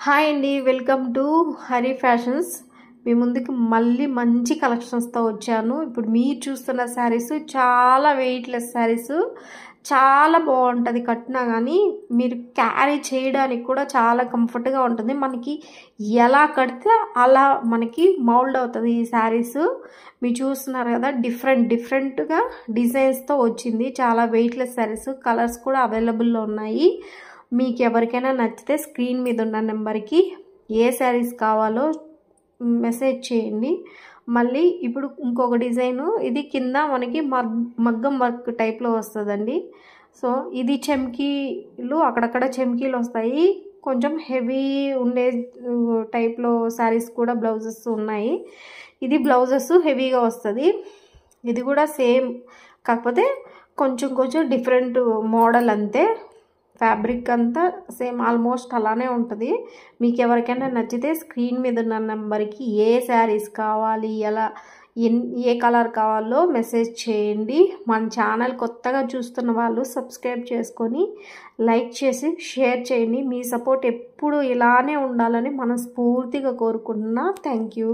Hi అండి, welcome to Hari fashions. మీ ముందుకు మళ్ళీ మంచి కలెక్షన్స్తో వచ్చాను. ఇప్పుడు మీరు చూస్తున్న శారీస్ చాలా వెయిట్లెస్ శారీస్, చాలా బాగుంటుంది. కట్టినా కానీ మీరు క్యారీ చేయడానికి కూడా చాలా కంఫర్ట్గా ఉంటుంది. మనకి ఎలా కడితే అలా మనకి మౌల్డ్ అవుతుంది ఈ శారీస్. మీరు చూస్తున్నారు కదా, డిఫరెంట్గా డిజైన్స్తో వచ్చింది. చాలా వెయిట్లెస్ శారీస్, కలర్స్ కూడా అవైలబుల్లో ఉన్నాయి. మీకు ఎవరికైనా నచ్చితే స్క్రీన్ మీద ఉన్న నెంబర్కి ఏ శారీస్ కావాలో మెసేజ్ చేయండి. మళ్ళీ ఇప్పుడు ఇంకొక డిజైను, ఇది కింద మనకి మగ్గం వర్క్ టైప్లో వస్తుందండి. సో ఇది చెమ్కీలు, అక్కడక్కడ చెమ్కీలు వస్తాయి. కొంచెం హెవీ ఉండే టైప్లో శారీస్ కూడా బ్లౌజెస్ ఉన్నాయి. ఇది బ్లౌజెస్ హెవీగా వస్తుంది. ఇది కూడా సేమ్, కాకపోతే కొంచెం డిఫరెంట్ మోడల్ అంతే. ఫ్యాబ్రిక్ అంతా సేమ్ ఆల్మోస్ట్ అలానే ఉంటుంది. మీకు ఎవరికైనా నచ్చితే స్క్రీన్ మీద ఉన్న నెంబర్కి ఏ శారీస్ కావాలి, ఏ కలర్ కావాలో మెసేజ్ చేయండి. మన ఛానల్ కొత్తగా చూస్తున్న వాళ్ళు సబ్స్క్రైబ్ చేసుకొని లైక్ చేసి షేర్ చేయండి. మీ సపోర్ట్ ఎప్పుడు ఇలానే ఉండాలని మనస్ఫూర్తిగా కోరుకుంటున్నా. Thank you.